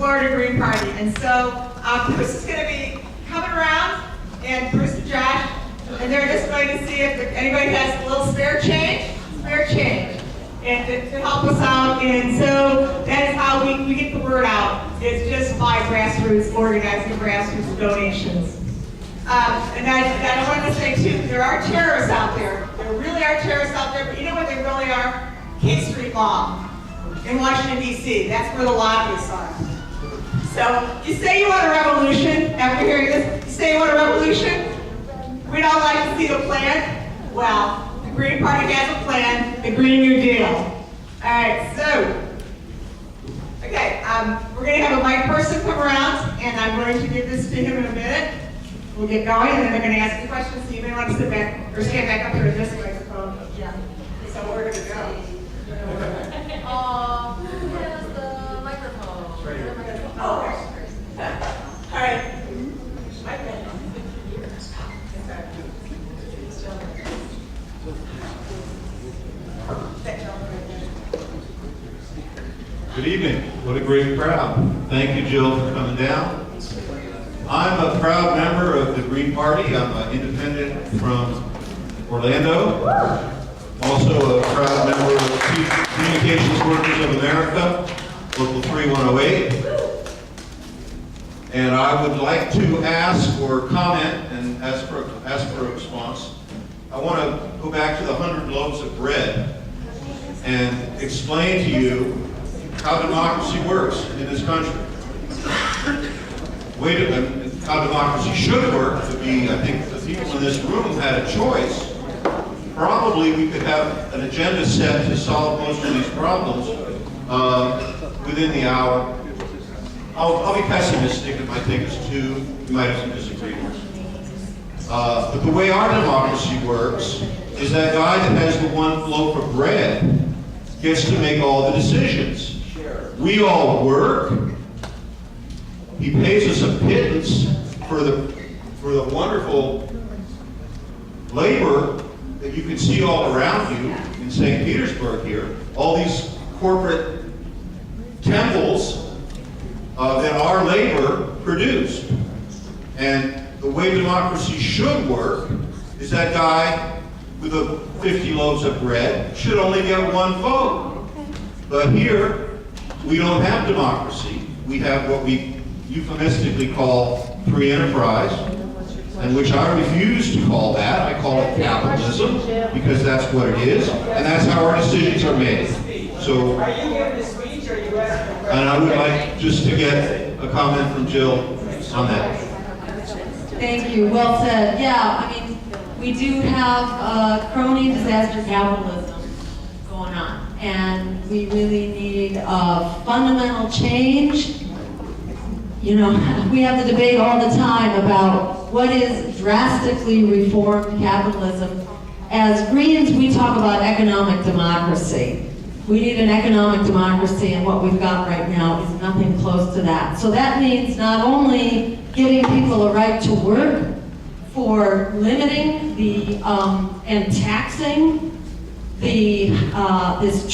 Florida Green Party. And so Bruce is going to be coming around, and Bruce and Josh, and they're just going to see if anybody has a little spare change, and to help us out. And so that is how we get the word out. It's just by grassroots organizing, grassroots donations. And I want to say too, there are terrorists out there. There really are terrorists out there, but you know what they really are? K Street Law in Washington, D.C. That's where the lobbyists are. So you say you want a revolution after hearing this. You say you want a revolution? We'd all like to see the plan. Well, the Green Party has a plan, the Green New Deal. All right, so, okay, we're going to have a mic person come around, and I'm going to give this to him in a minute. We'll get going, and then they're going to ask you questions, so you may want to sit back, or stand back up here to this microphone. Yeah. So we're going to go. Who has the microphone? Right here. Oh, all right. Good evening. What a great crowd. Thank you, Jill, for coming down. I'm a proud member of the Green Party. I'm an independent from Orlando. Also a proud member of Communications Workers of America, Local 3108. And I would like to ask or comment and ask for a response. I want to go back to the 100 loaves of bread and explain to you how democracy works in this country. How democracy should work would be, I think, if the people in this room had a choice, probably we could have an agenda set to solve most of these problems within the hour. I'll be pessimistic. It might take us two. We might have some disagreements. But the way our democracy works is that guy that has the one loaf of bread gets to make all the decisions. We all work. He pays us a pittance for the wonderful labor that you can see all around you in St. Petersburg here. All these corporate temples that our labor produced. And the way democracy should work is that guy with the 50 loaves of bread should only get one vote. But here, we don't have democracy. We have what we euphemistically call free enterprise, and which I refuse to call that. I call it capitalism, because that's what it is, and that's how our decisions are made. So, Are you giving a speech, or are you asking? and I would like just to get a comment from Jill on that. Thank you. Well said. Yeah, I mean, we do have crony disaster capitalism going on, and we really need a fundamental change. You know, we have the debate all the time about what is drastically reformed capitalism. As Greens, we talk about economic democracy. We need an economic democracy, and what we've got right now is nothing close to that. So that means not only giving people a right to work, for limiting the and taxing the this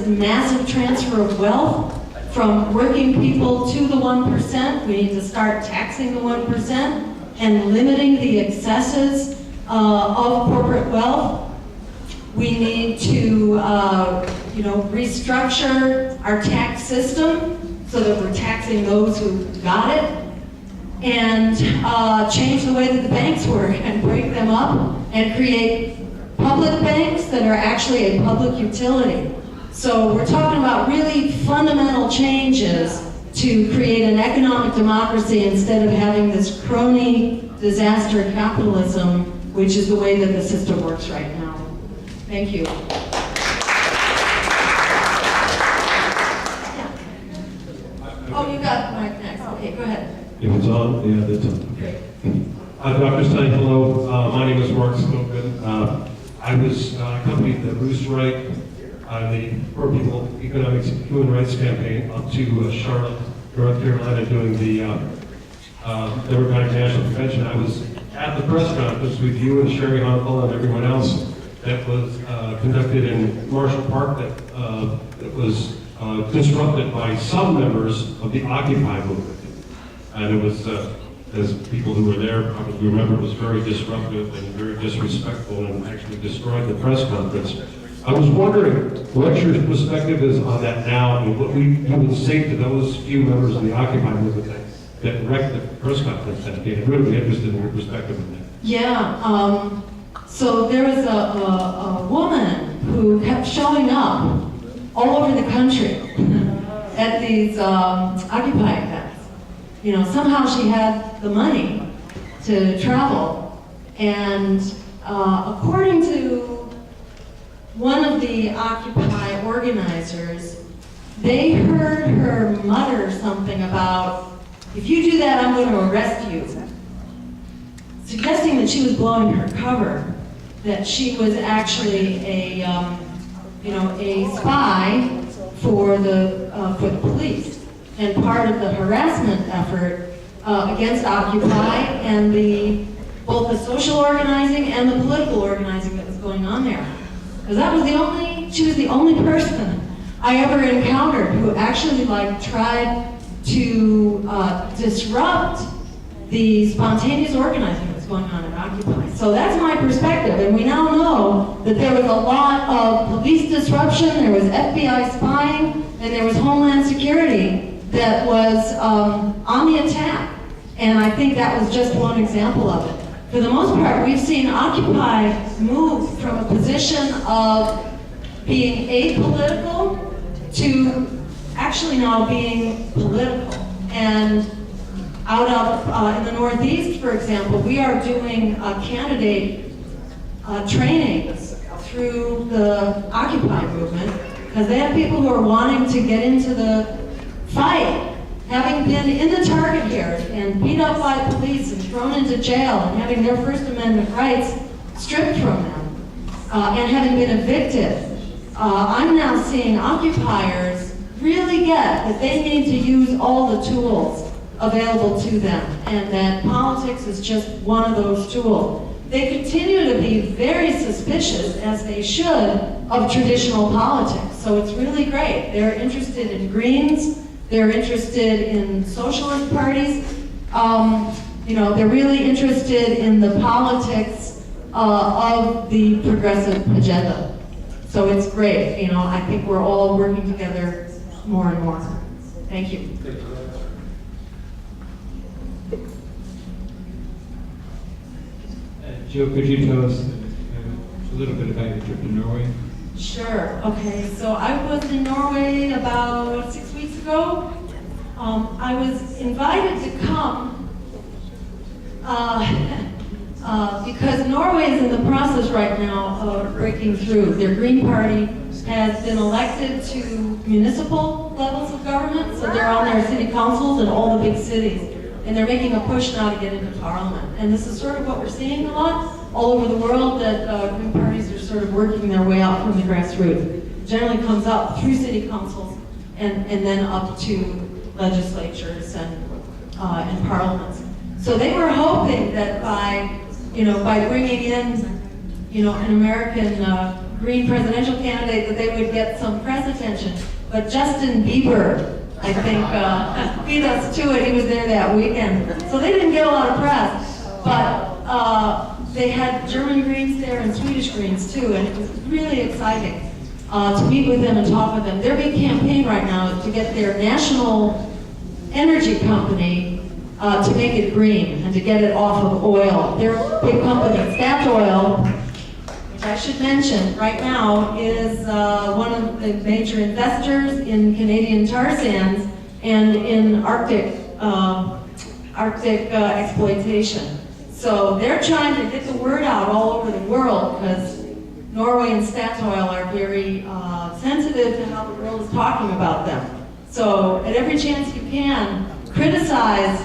massive transfer of wealth from working people to the 1%. We need to start taxing the 1% and limiting the excesses of corporate wealth. We need to, restructure our tax system so that we're taxing those who got it, and change the way that the banks work and break them up and create public banks that are actually a public utility. So we're talking about really fundamental changes to create an economic democracy instead of having this crony disaster capitalism, which is the way that the system works right now. Thank you. Oh, you got Mike next. Okay, go ahead. If it's on, yeah, that's on. Great. Dr. Stein, hello. My name is Mark Spoken. I was accompanied the Bruce Wright, the Poor People Economics and Human Rights Campaign up to Charlotte, North Carolina, doing the Democratic National Convention. I was at the press conference with you and Sherry Honkle and everyone else that was conducted in Marshall Park that was disrupted by some members of the Occupy movement. And it was, as people who were there probably remember, it was very disruptive and very disrespectful and actually destroyed the press conference. I was wondering what your perspective is on that now, and what you would say to those few members of the Occupy movement that wrecked the press conference that day. I'd really be interested in your perspective on that. Yeah, so there was a woman who kept showing up all over the country at these Occupy events. You know, somehow she had the money to travel, and according to one of the Occupy organizers, they heard her mutter something about, if you do that, I'm going to arrest you, suggesting that she was blowing her cover, that she was actually a spy for the police, and part of the harassment effort against Occupy and both the social organizing and the political organizing that was going on there. Because she was the only person I ever encountered who actually tried to disrupt the spontaneous organizing that was going on at Occupy. So that's my perspective, and we now know that there was a lot of police disruption, there was FBI spying, and there was Homeland Security that was on the attack. And I think that was just one example of it. For the most part, we've seen Occupy move from a position of being apolitical to actually now being political. And out of, in the Northeast, for example, we are doing candidate trainings through the Occupy movement, because they have people who are wanting to get into the fight, having been in the target here and beat up by police and thrown into jail and having their First Amendment rights stripped from them, and having been evicted. I'm now seeing occupiers really get that they need to use all the tools available to them, and that politics is just one of those tools. They continue to be very suspicious, as they should, of traditional politics. So it's really great. They're interested in Greens. They're interested in socialist parties. They're really interested in the politics of the progressive agenda. So it's great. I think we're all working together more and more. Thank you. Jill, could you tell us a little bit about your trip to Norway? Sure. Okay. So I was in Norway about 6 weeks ago. I was invited to come because Norway is in the process right now of breaking through. Their Green Party has been elected to municipal levels of government, so they're on their city councils in all the big cities. And they're making a push now to get into parliament. And this is sort of what we're seeing a lot all over the world, that Green parties are sort of working their way out from the grassroots. It generally comes up through city councils and then up to legislatures and parliaments. So they were hoping that by bringing in, an American Green presidential candidate, that they would get some press attention. But Justin Bieber, I think, beat us to it. He was there that weekend. So they didn't get a lot of press, but they had German Greens there and Swedish Greens too, and it was really exciting to meet with them and talk with them. Their big campaign right now is to get their national energy company to make it green and to get it off of oil. Their big company, Statoil, which I should mention right now, is one of the major investors in Canadian tar sands and in Arctic exploitation. So they're trying to get the word out all over the world, because Norway and Statoil are very sensitive to how the world is talking about them. So at every chance you can, criticize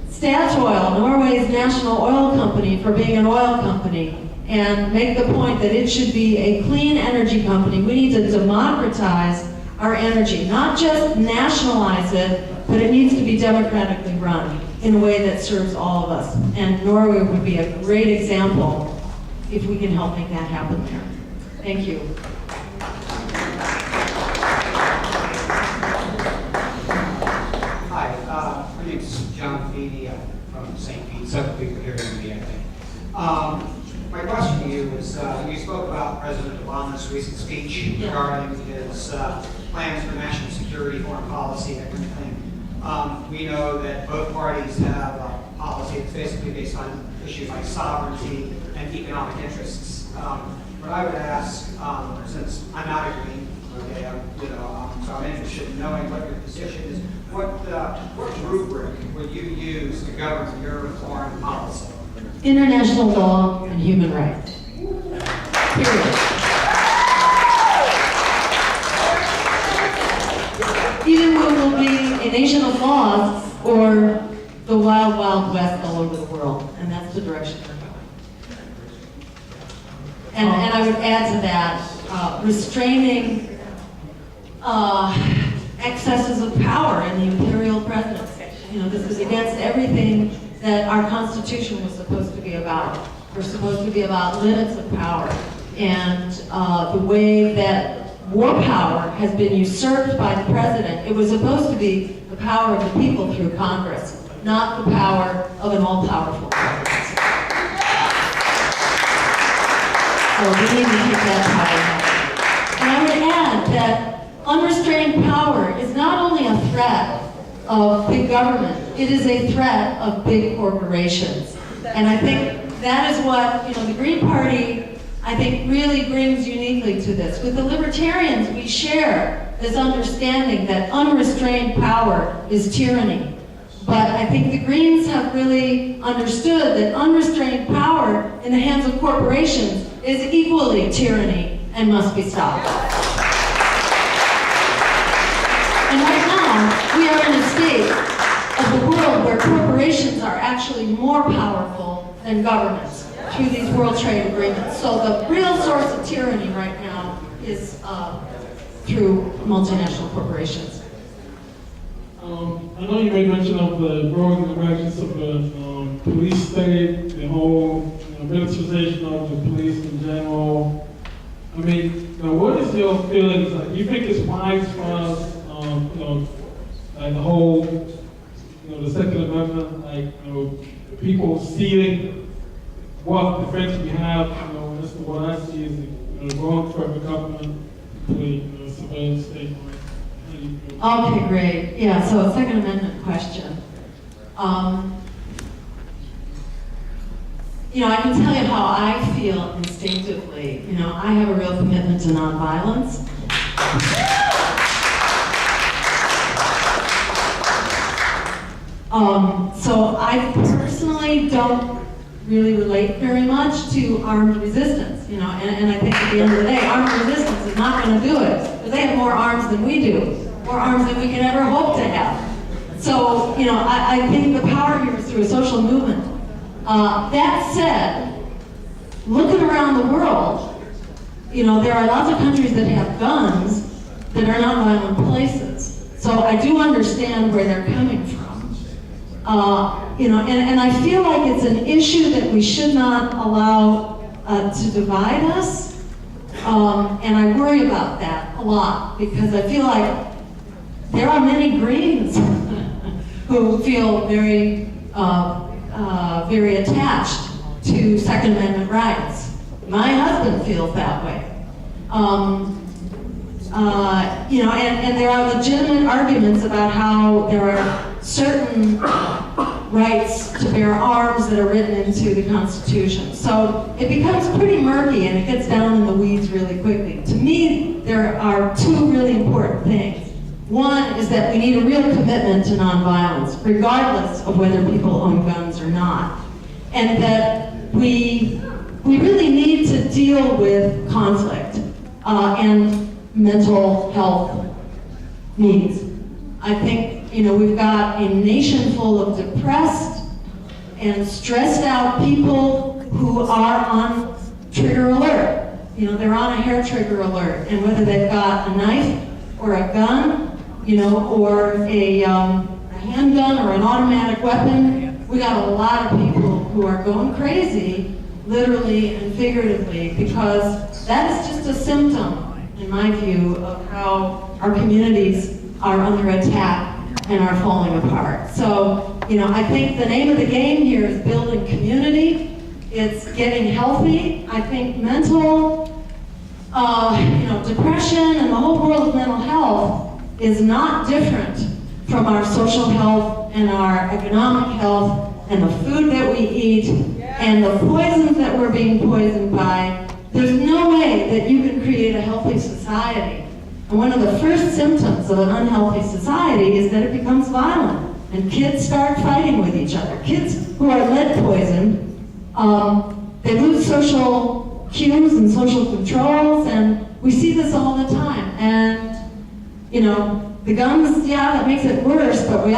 Statoil, Norway's national oil company, for being an oil company, and make the point that it should be a clean energy company. We need to democratize our energy, not just nationalize it, but it needs to be democratically run in a way that serves all of us. And Norway would be a great example if we can help make that happen there. Thank you. media from St. Pete. Several people here in media, I think. My question to you is, you spoke about President Obama's recent speech regarding his plans for national security, foreign policy, that kind of thing. We know that both parties have a policy that's basically based on issues like sovereignty and economic interests. But I would ask, since I'm not a Green, okay, so I'm interested in knowing what your position is. What rubric would you use to govern your foreign policy? International law and human rights. Period. Either we will be a nation of laws or the wild, wild west all over the world, and that's the direction we're going. And I would add to that, restraining excesses of power in the imperial presidency. You know, this is against everything that our Constitution was supposed to be about. We're supposed to be about limits of power. And the way that war power has been usurped by the president, it was supposed to be the power of the people through Congress, not the power of an all-powerful presidency. So we need to keep that power. And I would add that unrestrained power is not only a threat of big government, it is a threat of big corporations. And I think that is what, the Green Party, I think, really brings uniquely to this. With the Libertarians, we share this understanding that unrestrained power is tyranny. But I think the Greens have really understood that unrestrained power in the hands of corporations is equally tyranny and must be stopped. And right now, we are in a state of the world where corporations are actually more powerful than governments through these World Trade Agreements. So the real source of tyranny right now is through multinational corporations. I know you made mention of the growing emergence of the police state, the whole militarization of the police in general. I mean, what is your feelings? Do you think it's wise for us, like the whole, the Second Amendment, like, people seeing what defense we have, that's what I see is the growing threat of government, the civilian state. Okay, great. Yeah, so Second Amendment question. I can tell you how I feel instinctively. I have a real commitment to nonviolence. So I personally don't really relate very much to armed resistance, and I think at the end of the day, armed resistance is not going to do it, because they have more arms than we do, more arms than we can ever hope to have. So, I think the power here is through a social movement. That said, looking around the world, there are lots of countries that have guns that are not violent places. So I do understand where they're coming from. And I feel like it's an issue that we should not allow to divide us. And I worry about that a lot, because I feel like there are many Greens who feel very, very attached to Second Amendment rights. My husband feels that way. And there are legitimate arguments about how there are certain rights to bear arms that are written into the Constitution. So it becomes pretty murky and it gets down in the weeds really quickly. To me, there are two really important things. One is that we need a real commitment to nonviolence, regardless of whether people own guns or not. And that we really need to deal with conflict and mental health needs. I think, we've got a nation full of depressed and stressed out people who are on trigger alert. They're on a hair trigger alert. And whether they've got a knife or a gun, or a handgun or an automatic weapon, we got a lot of people who are going crazy, literally and figuratively, because that is just a symptom, in my view, of how our communities are under attack and are falling apart. So I think the name of the game here is building community. It's getting healthy. I think mental, depression and the whole world of mental health is not different from our social health and our economic health and the food that we eat and the poisons that we're being poisoned by. There's no way that you can create a healthy society. And one of the first symptoms of an unhealthy society is that it becomes violent and kids start fighting with each other. Kids who are lead poisoned, they lose social cues and social controls, and we see this all the time. And, the guns, that makes it worse, but we're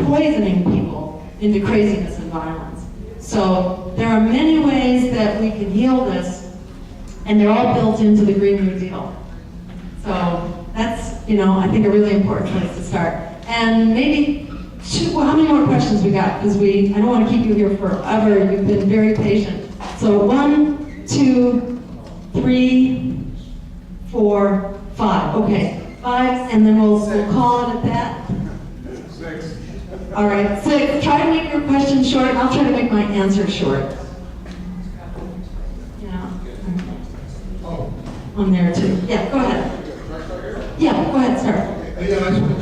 poisoning people into craziness and violence. So there are many ways that we can heal this, and they're all built into the Green New Deal. So that's, I think a really important place to start. And maybe how many more questions we got? Because I don't want to keep you here forever. You've been very patient. So 1, 2, 3, 4, 5. Okay, 5, and then we'll call it at that. 6. All right, 6. Try to make your question short, and I'll try to make my answer short. Yeah. On there too. Yeah, go ahead. Yeah, go ahead, sir. Yeah, I just want to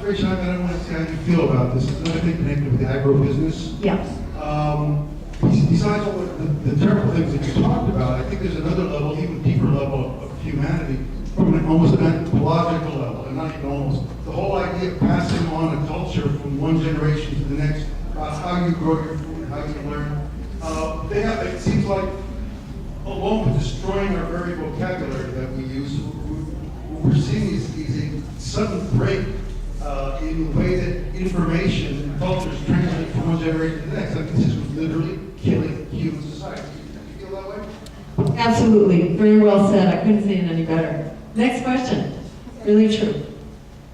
conservation. I don't want to see how you feel about this. It's another thing connected with the agribusiness. Yeah. Besides all the terrible things that you talked about, I think there's another level, even deeper level of humanity, from almost an anthropological level, and not even almost. The whole idea of passing on a culture from one generation to the next, about how you grow your food, how you learn. It seems like, along with destroying our very vocabulary that we use, we're seeing these sudden break in the way that information and culture is translated from one generation to the next. I think this is literally killing human society. Do you feel that way? Absolutely. Very well said. I couldn't say it any better. Next question. Really true.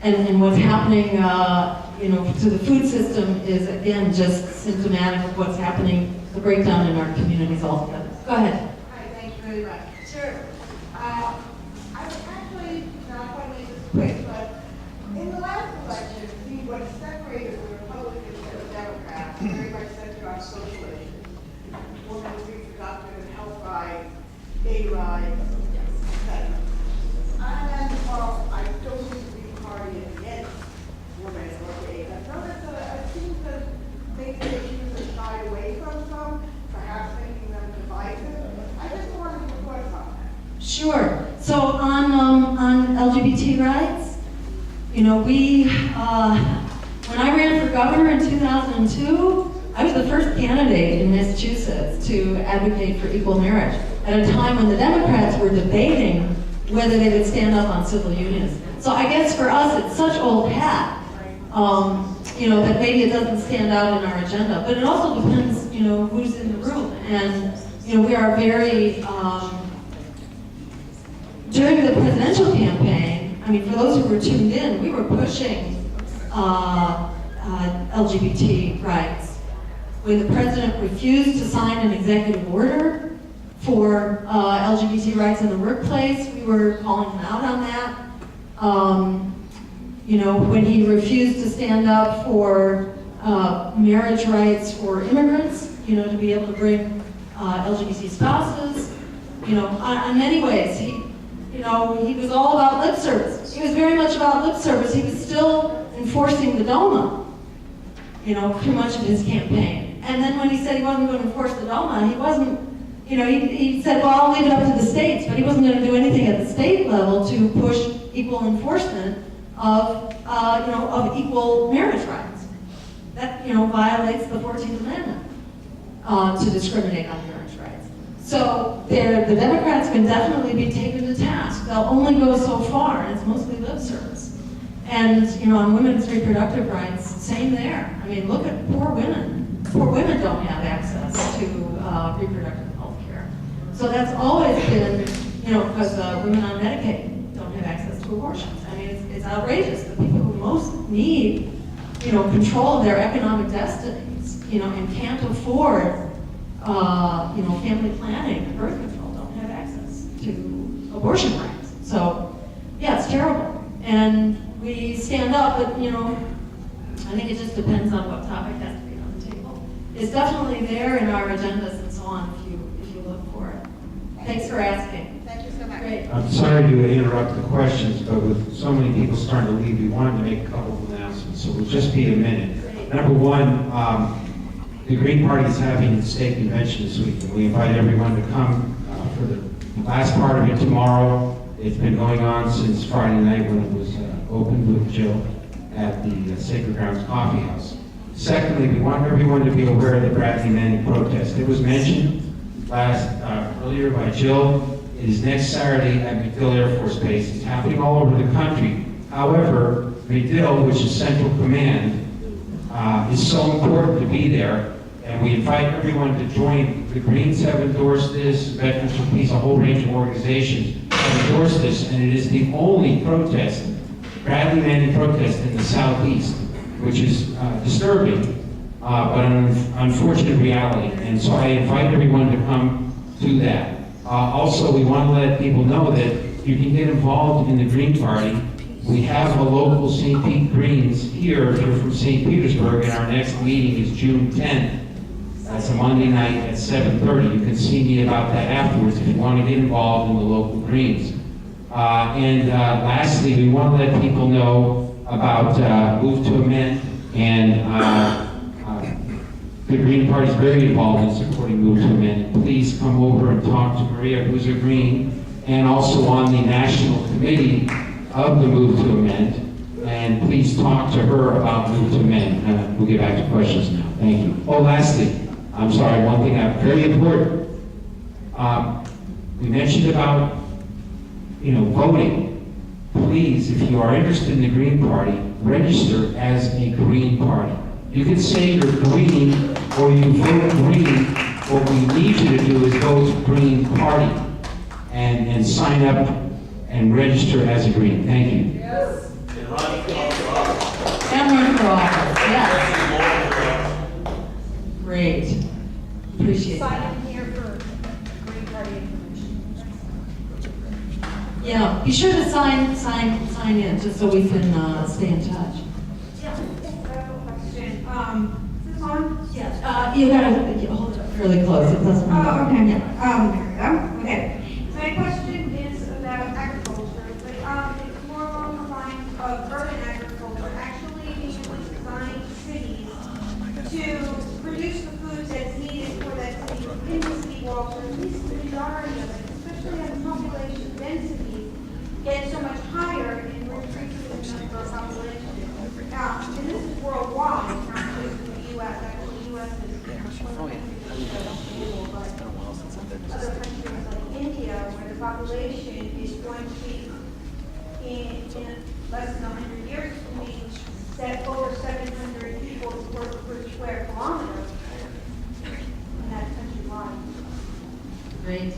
And what's happening, to the food system is, again, just symptomatic of what's happening, the breakdown in our communities altogether. Go ahead. Hi, thank you very much. Sure. I would actually, I want to make this quick, but in the last election, what separated the Republicans and the Democrats very much centered on social issues. Women's reproductive and health rights, gay rights, etc. And while I don't think the Green Party is against women or gay, I know that it seems to make the issues that shy away from some, perhaps making them divisive. I just wanted your thoughts on that. Sure. So on LGBT rights, when I ran for governor in 2002, I was the first candidate in Massachusetts to advocate for equal marriage at a time when the Democrats were debating whether they would stand up on civil unions. So I guess for us, it's such old hat, that maybe it doesn't stand out in our agenda. But it also depends, who's in the room. And, we are very, during the presidential campaign, for those who were tuned in, we were pushing LGBT rights. When the president refused to sign an executive order for LGBT rights in the workplace, we were calling him out on that. When he refused to stand up for marriage rights for immigrants, to be able to bring LGBT spouses, on many ways, he was all about lip service. He was very much about lip service. He was still enforcing the DOMA, through much of his campaign. And then when he said he wasn't going to enforce the DOMA, he wasn't, he said, well, I'll leave it up to the states, but he wasn't going to do anything at the state level to push equal enforcement of equal marriage rights. That, violates the 14th Amendment to discriminate on marriage rights. So the Democrats can definitely be taken to task. They'll only go so far, and it's mostly lip service. And, on women's reproductive rights, same there. Look at poor women. Poor women don't have access to reproductive health care. So that's always been, because women on Medicaid don't have access to abortions. It's outrageous. The people who most need, control of their economic destinies, and can't afford, family planning and birth control don't have access to abortion rights. So, yeah, it's terrible. And we stand up, but, you know, I think it just depends on what topic has to be on the table. It's definitely there in our agendas and so on if you look for it. Thanks for asking. Thank you so much. Great. I'm sorry to interrupt the questions, but with so many people starting to leave, we wanted to make a couple of announcements, so we'll just be a minute. Number one, the Green Party is having its state convention this week, and we invite everyone to come for the last part of it tomorrow. It's been going on since Friday night when it was opened with Jill at the Sacred Grounds Coffee House. Secondly, we want everyone to be aware of the Bradley Manning protest. It was mentioned earlier by Jill. It is next Saturday at MacDill Air Force Base. It's happening all over the country. However, MacDill, which is Central Command, is so important to be there, and we invite everyone to join. The Greens have endorsed this, Veterans for Peace, a whole range of organizations have endorsed this, and it is the only protest, Bradley Manning protest in the Southeast, which is disturbing, but an unfortunate reality. And so I invite everyone to come to that. Also, we want to let people know that you can get involved in the Green Party. We have a local St. Pete Greens here if you're from St. Petersburg, and our next meeting is June 10th. That's a Monday night at 7:30. You can see me about that afterwards if you want to get involved in the local Greens. Lastly, we want to let people know about Move to Amend, and the Green Party is very involved in supporting Move to Amend. Please come over and talk to Maria, who's a Green, and also on the national committee of the Move to Amend. And please talk to her about Move to Amend. We'll get back to questions now. Thank you. Oh, lastly, I'm sorry, one thing very important. We mentioned about, voting. Please, if you are interested in the Green Party, register as a Green Party. You can say you're Green or you vote Green. What we need you to do is vote Green Party and sign up and register as a Green. Thank you. Yes. And run for office, yes. Great. Appreciate that. Sign in here for Green Party information. Yeah, be sure to sign in, just so we can stay in touch. Yeah, I have a question. Is this on? Yes. You gotta hold it really close, it doesn't matter. Oh, okay. Yeah. There we go. Okay. So my question is about agriculture, but it's more along the lines of urban agriculture, actually being able to design cities to produce the foods that's needed for that city in the city walls, or at least the majority of it, especially as population density gets so much higher and we're increasing the number of population. And this is worldwide, not just in the U.S. Actually, the U.S. is but other countries like India, where the population is going to be in less than 100 years to be set over 700 people per square kilometer, and that's countrywide. Great.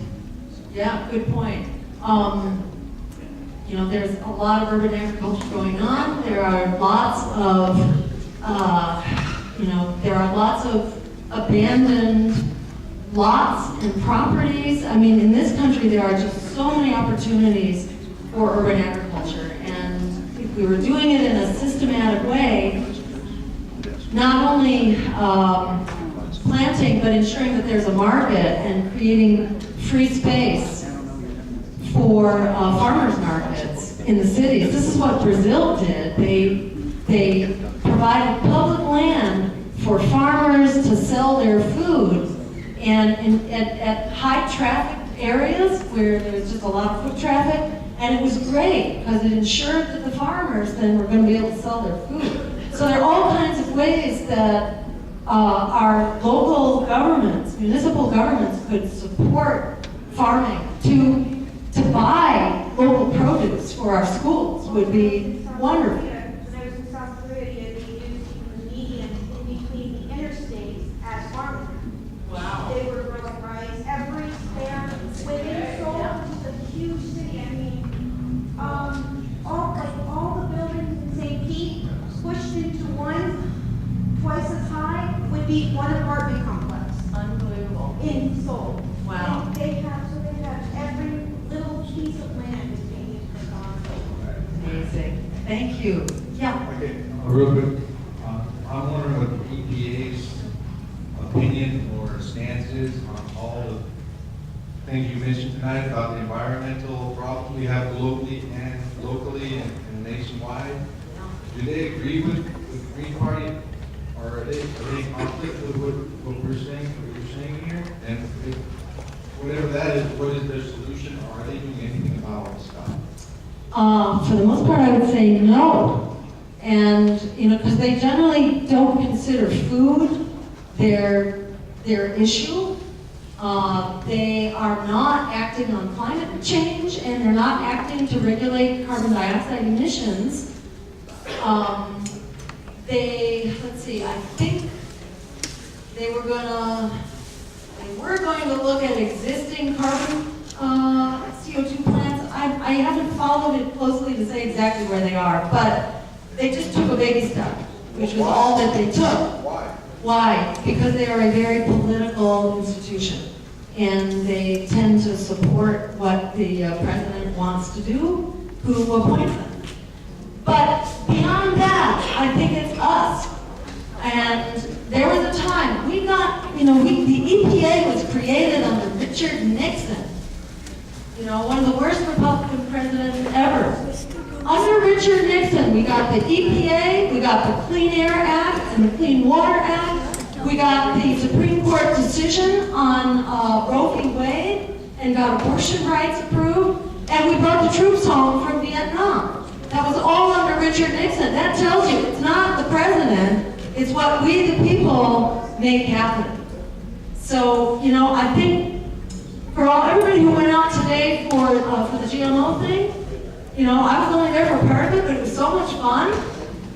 Yeah, good point. There's a lot of urban agriculture going on. There are lots of, abandoned lots and properties. I mean, in this country, there are just so many opportunities for urban agriculture. And if we were doing it in a systematic way, not only planting, but ensuring that there's a market and creating free space for farmers markets in the cities. This is what Brazil did. They provided public land for farmers to sell their food, and at high traffic areas where there's just a lot of foot traffic, and it was great because it ensured that the farmers then were going to be able to sell their food. So there are all kinds of ways that our local governments, municipal governments, could support farming. To buy local produce for our schools would be wonderful. When I was in South Korea, they used the median in between the interstates as farmers. Wow. They were growing rice. When they sold a huge city, I mean, all the buildings in St. Pete pushed into one, twice as high, would be one apartment complex Unbelievable. in Seoul. Wow. And they have every little piece of land is being used for farming. Amazing. Thank Thank you. Yeah. Okay, real quick, I'm wondering what the EPA's opinion or stance is on all the things you mentioned tonight about the environmental problems we have locally and nationwide. Do they agree with the Green Party, or are they in conflict with what you're saying here? And if, whatever that is, what is their solution, or are they doing anything about all this stuff? For the most part, I would say no. And, because they generally don't consider food their issue. They are not acting on climate change, and they're not acting to regulate carbon dioxide emissions. Let's see, I think they were going to look at existing carbon CO2 plants. I haven't followed it closely to say exactly where they are, but they just took a baby step, which was all that they took. Why? Why? Because they are a very political institution, and they tend to support what the president wants to do, who appoints them. But beyond that, I think it's us. And there was a time, the EPA was created under Richard Nixon. One of the worst Republican presidents ever. Under Richard Nixon, we got the EPA, we got the Clean Air Act and the Clean Water Act, we got the Supreme Court decision on Roe v. Wade, and got abortion rights approved, and we brought the troops home from Vietnam. That was all under Richard Nixon. That tells you it's not the president, it's what we, the people, make happen. So, I think for everybody who went out today for the GMO thing, I was only there for part of it, but it was so much fun.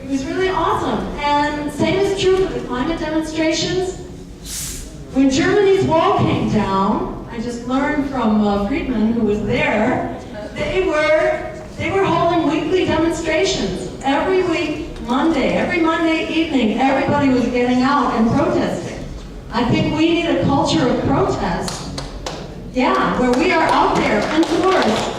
It was really awesome. And same is true for the climate demonstrations. When Germany's wall came down, I just learned from Friedman, who was there, they were holding weekly demonstrations. Every week, every Monday evening, everybody was getting out and protesting. I think we need a culture of protest, where we are out there in force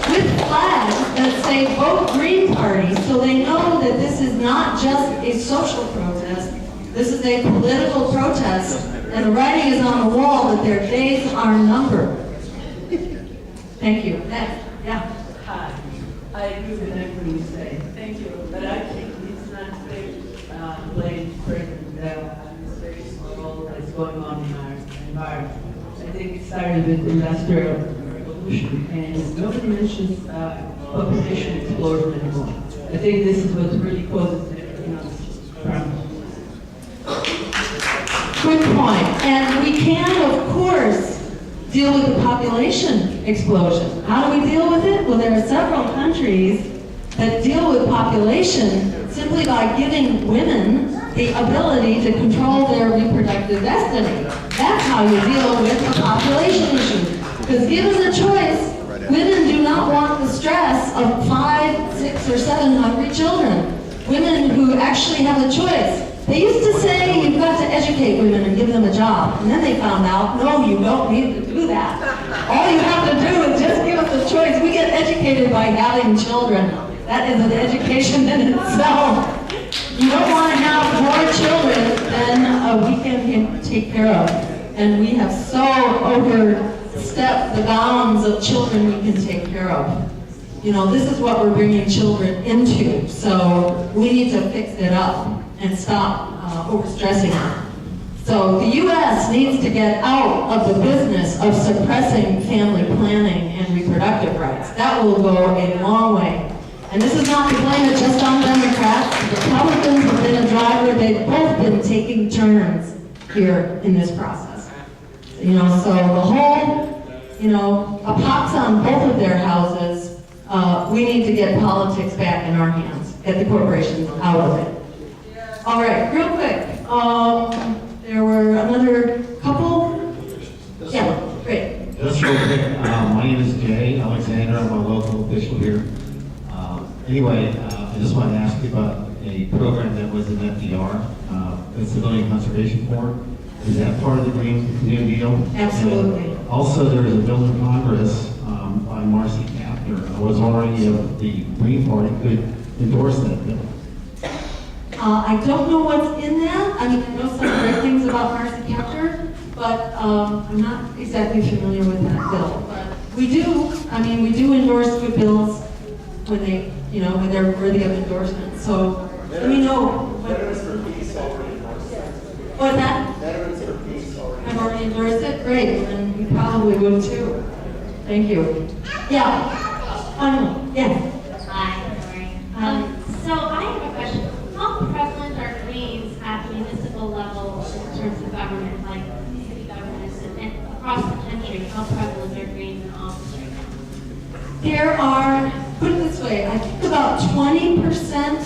with flags that say vote Green Party, so they know that this is not just a social protest, this is a political protest, and the writing is on the wall that their days are numbered. Thank you. Next. Yeah. Hi. I agree with everything you say. Thank you. But I think it's not fair to blame President on this very small that's going on in our environment. I think it started with the Industrial Revolution, and nobody mentions population explosion anymore. I think this is what really causes the problem. Good point. And we can, of course, deal with the population explosion. How do we deal with it? Well, there are several countries that deal with population simply by giving women the ability to control their reproductive destiny. That's how you deal with the population issue. Because given the choice, women do not want the stress of 5, 6, or 7 hungry children. Women who actually have a choice. They used to say you've got to educate women and give them a job. And then they found out, no, you don't need to do that. All you have to do is just give us a choice. We get educated by having children. That is an education in itself. You don't want to have more children than we can take care of. And we have so overstepped the bounds of children we can take care of. This is what we're bringing children into. So we need to fix it up and stop overstressing it. So the U.S. needs to get out of the business of suppressing family planning and reproductive rights. That will go a long way. And this is not to blame it just on Democrats. Republicans have been a driver. They've both been taking turns here in this process. So the whole, a pox on both of their houses. We need to get politics back in our hands. Get the corporations out of it. All right, real quick. There were another couple. Yeah, great. Just real quick, my name is Jay Alexander. I'm a local official here. I just wanted to ask you about a program that was in FDR, the Civilian Conservation Corps. Is that part of the Green New Deal? Absolutely. And also, there was a bill in Congress by Marcy Kapner. I was wondering if the Green Party could endorse that bill? I don't know what's in that. I mean, I know some great things about Marcy Kepler, but I'm not exactly familiar with that bill. But we do, I mean, we do endorse good bills when they, you know, when they're worthy of endorsement. So let me know. Veterans for Peace already endorsed that. What's that? Veterans for Peace already. I've already endorsed it? Great, then you probably would too. Thank you. Yeah. Yes. Hi, Lori. So I have a question. How prevalent are greens at the municipal level in terms of government, like city governments and across the country? How prevalent are greens in office right now? There are, put it this way, I think about 20%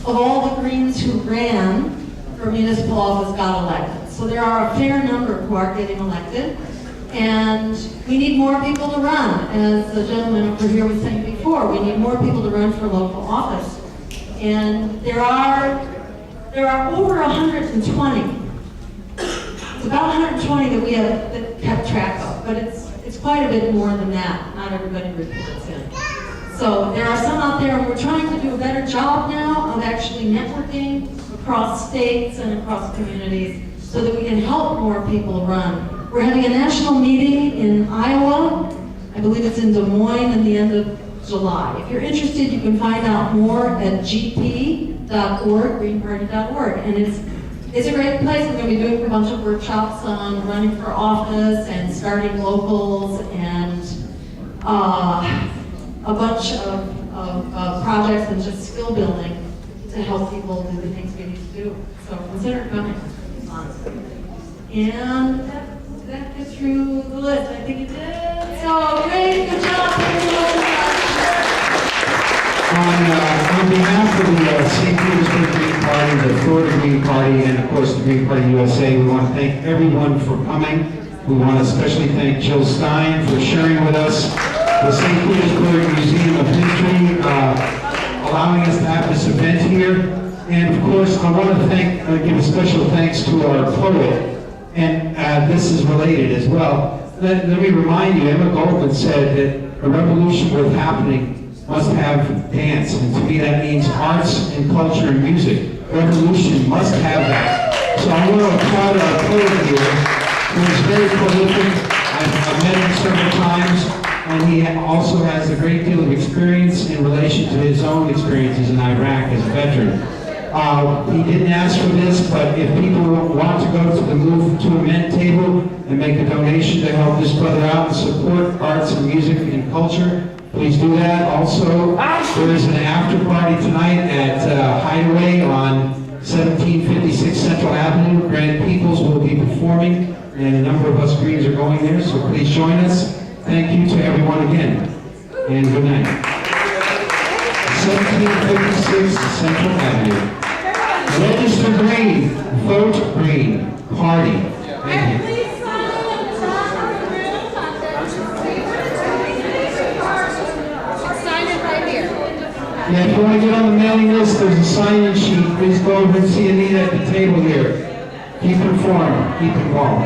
of all the Greens who ran for municipal office got elected. So there are a fair number who are getting elected. And we need more people to run. As the gentleman over here was saying before, we need more people to run for local office. And there are over 120. It's about 120 that we have that kept track of, but it's quite a bit more than that. Not everybody reports in. So there are some out there, and we're trying to do a better job now of actually networking across states and across communities so that we can help more people run. We're having a national meeting in Iowa. I believe it's in Des Moines at the end of July. If you're interested, you can find out more at gp.org, greenparty.org. And it's a great place. We're going to be doing a bunch of workshops on running for office and starting locals and a bunch of projects and just skill building to help people do the things we need to do. So consider coming. It's fun. And did that get through the list? I think it did. So great, good job, everyone. On behalf of the St. Petersburg Green Party, the Florida Green Party, and of course the Green Party USA, we want to thank everyone for coming. We want to especially thank Jill Stein for sharing with us the St. Petersburg Museum of History, allowing us to have this event here. And of course, I want to give a special thanks to our poet, and this is related as well. Let me remind you, Emma Goldman said that a revolution worth happening must have dance, and to me that means arts and culture and music. Revolution must have that. So I want to applaud our poet here, who is very prolific. I've met him several times, and he also has a great deal of experience in relation to his own experiences in Iraq as a veteran. He didn't ask for this, but if people want to go to the Move to Amend table and make a donation to help this brother out and support arts and music and culture, please do that. Also, there is an after party tonight at Hideaway on 1756 Central Avenue. Grant Peoples will be performing, and a number of us Greens are going there, so please join us. Thank you to everyone again, and good night. 1756 Central Avenue. Register green, vote green, party. Thank you. Yeah, if you want to get on the mailing list, there's a sign-in sheet. Please go over and see Anita at the table here. Keep informed, keep involved.